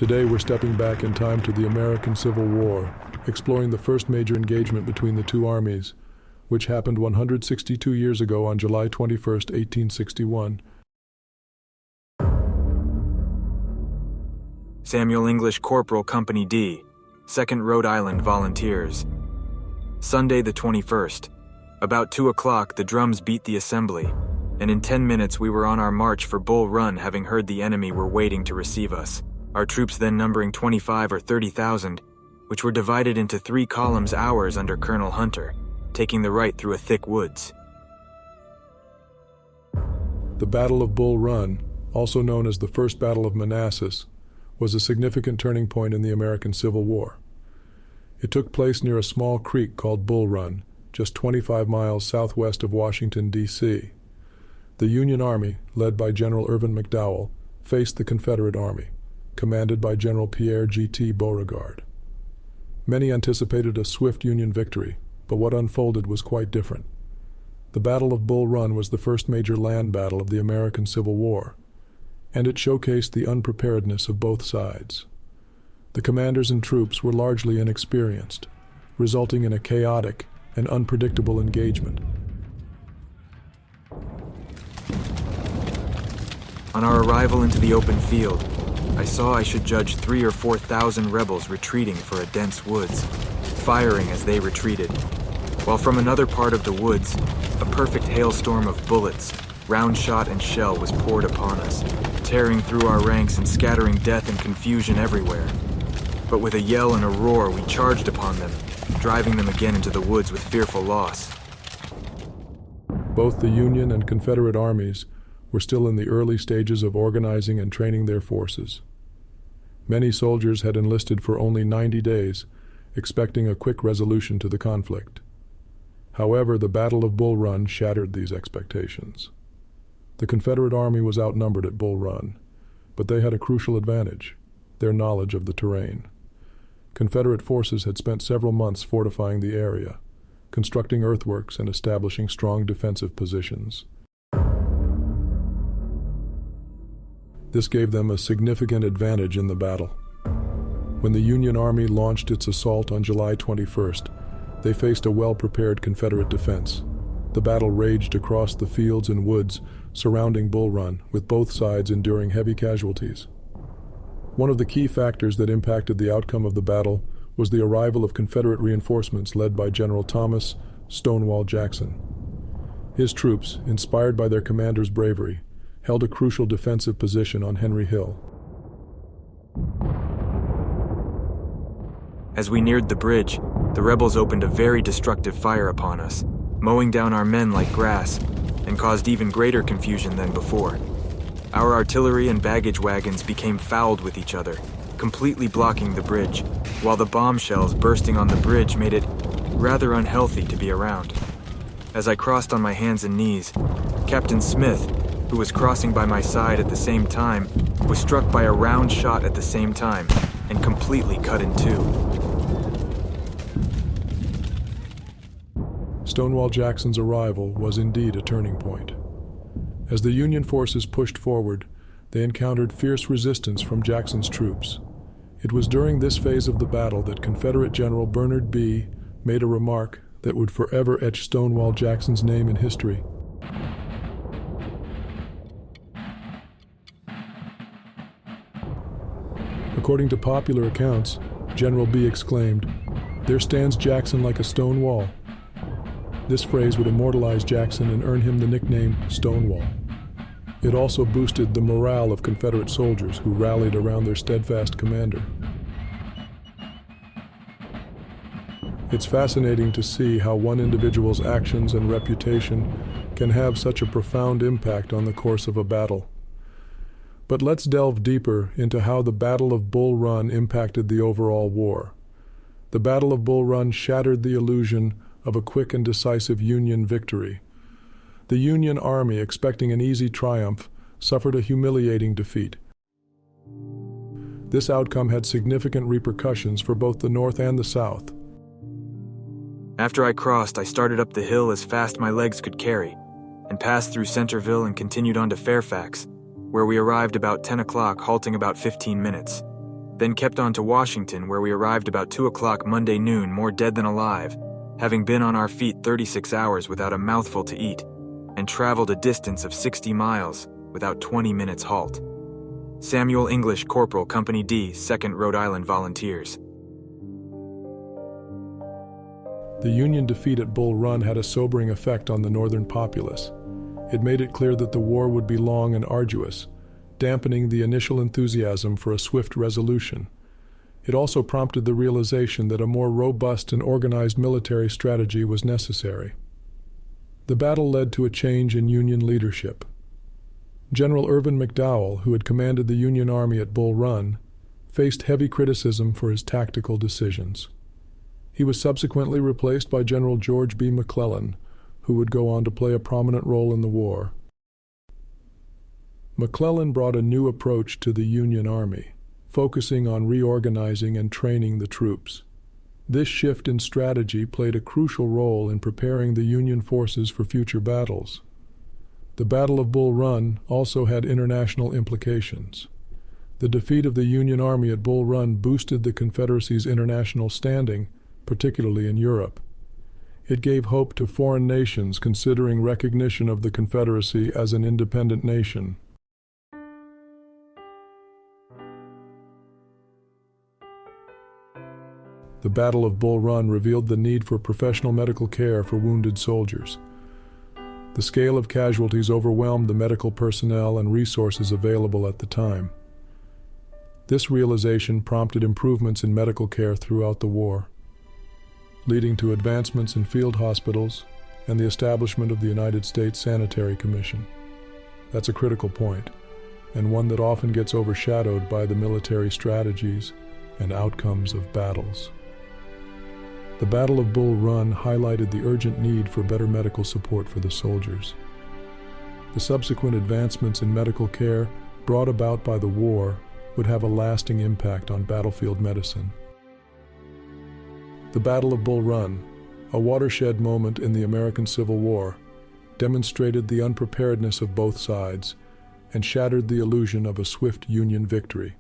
Today we're stepping back in time to the American Civil War, exploring the first major engagement between the two armies, which happened 162 years ago on July 21, 1861. Samuel English Corporal Company D, 2nd Rhode Island Volunteers. Sunday the 21st. About 2 o'clock, the drums beat the assembly, and in 10 minutes we were on our march for Bull Run, having heard the enemy were waiting to receive us. Our troops then numbering 25 or 30,000, which were divided into 3 columns, ours under Colonel Hunter, taking the right through a thick woods. The Battle of Bull Run, also known as the First Battle of Manassas, was a significant turning point in the American Civil War. It took place near a small creek called Bull Run, just 25 miles southwest of Washington, D.C. The Union Army, led by General Irvin McDowell, faced the Confederate Army, commanded by General Pierre G.T. Beauregard. Many anticipated a swift Union victory, but what unfolded was quite different. The Battle of Bull Run was the first major land battle of the American Civil War, and it showcased the unpreparedness of both sides. The commanders and troops were largely inexperienced, resulting in a chaotic and unpredictable engagement. On our arrival into the open field, I saw I should judge 3,000 or 4,000 rebels retreating for a dense woods, firing as they retreated, while from another part of the woods, a perfect hailstorm of bullets, round shot and shell was poured upon us, tearing through our ranks and scattering death and confusion everywhere. But with a yell and a roar, we charged upon them, driving them again into the woods with fearful loss. Both the Union and Confederate armies were still in the early stages of organizing and training their forces. Many soldiers had enlisted for only 90 days, expecting a quick resolution to the conflict. However, the Battle of Bull Run shattered these expectations. The Confederate Army was outnumbered at Bull Run, but they had a crucial advantage: their knowledge of the terrain. Confederate forces had spent several months fortifying the area, constructing earthworks and establishing strong defensive positions. This gave them a significant advantage in the battle. When the Union Army launched its assault on July 21st, they faced a well-prepared Confederate defense. The battle raged across the fields and woods surrounding Bull Run, with both sides enduring heavy casualties. One of the key factors that impacted the outcome of the battle was the arrival of Confederate reinforcements led by General Thomas Stonewall Jackson. His troops, inspired by their commander's bravery, held a crucial defensive position on Henry Hill. As we neared the bridge, the rebels opened a very destructive fire upon us, mowing down our men like grass, and caused even greater confusion than before. Our artillery and baggage wagons became fouled with each other, completely blocking the bridge, while the bomb shells bursting on the bridge made it rather unhealthy to be around. As I crossed on my hands and knees, Captain Smith, who was crossing by my side at the same time, was struck by a round shot at the same time and completely cut in two. Stonewall Jackson's arrival was indeed a turning point. As the Union forces pushed forward, they encountered fierce resistance from Jackson's troops. It was during this phase of the battle that Confederate General Bernard B. made a remark that would forever etch Stonewall Jackson's name in history. According to popular accounts, General B. exclaimed, "There stands Jackson like a stone wall." This phrase would immortalize Jackson and earn him the nickname Stonewall. It also boosted the morale of Confederate soldiers who rallied around their steadfast commander. It's fascinating to see how one individual's actions and reputation can have such a profound impact on the course of a battle. But let's delve deeper into how the Battle of Bull Run impacted the overall war. The Battle of Bull Run shattered the illusion of a quick and decisive Union victory. The Union Army, expecting an easy triumph, suffered a humiliating defeat. This outcome had significant repercussions for both the North and the South. After I crossed, I started up the hill as fast my legs could carry, and passed through Centerville and continued on to Fairfax, where we arrived about 10 o'clock, halting about 15 minutes. then kept on to Washington, where we arrived about 2 o'clock Monday noon, more dead than alive, having been on our feet 36 hours without a mouthful to eat, and traveled a distance of 60 miles without 20 minutes halt. Samuel English, Corporal, Company D, 2nd Rhode Island Volunteers. The Union defeat at Bull Run had a sobering effect on the Northern populace. It made it clear that the war would be long and arduous, dampening the initial enthusiasm for a swift resolution. It also prompted the realization that a more robust and organized military strategy was necessary. The battle led to a change in Union leadership. General Irvin McDowell, who had commanded the Union Army at Bull Run, faced heavy criticism for his tactical decisions. He was subsequently replaced by General George B. McClellan, who would go on to play a prominent role in the war. McClellan brought a new approach to the Union Army, focusing on reorganizing and training the troops. This shift in strategy played a crucial role in preparing the Union forces for future battles. The Battle of Bull Run also had international implications. The defeat of the Union Army at Bull Run boosted the Confederacy's international standing, particularly in Europe. It gave hope to foreign nations considering recognition of the Confederacy as an independent nation. The Battle of Bull Run revealed the need for professional medical care for wounded soldiers. The scale of casualties overwhelmed the medical personnel and resources available at the time. This realization prompted improvements in medical care throughout the war, leading to advancements in field hospitals and the establishment of the United States Sanitary Commission. That's a critical point, and one that often gets overshadowed by the military strategies and outcomes of battles. The Battle of Bull Run highlighted the urgent need for better medical support for the soldiers. The subsequent advancements in medical care brought about by the war would have a lasting impact on battlefield medicine. The Battle of Bull Run, a watershed moment in the American Civil War, demonstrated the unpreparedness of both sides and shattered the illusion of a swift Union victory.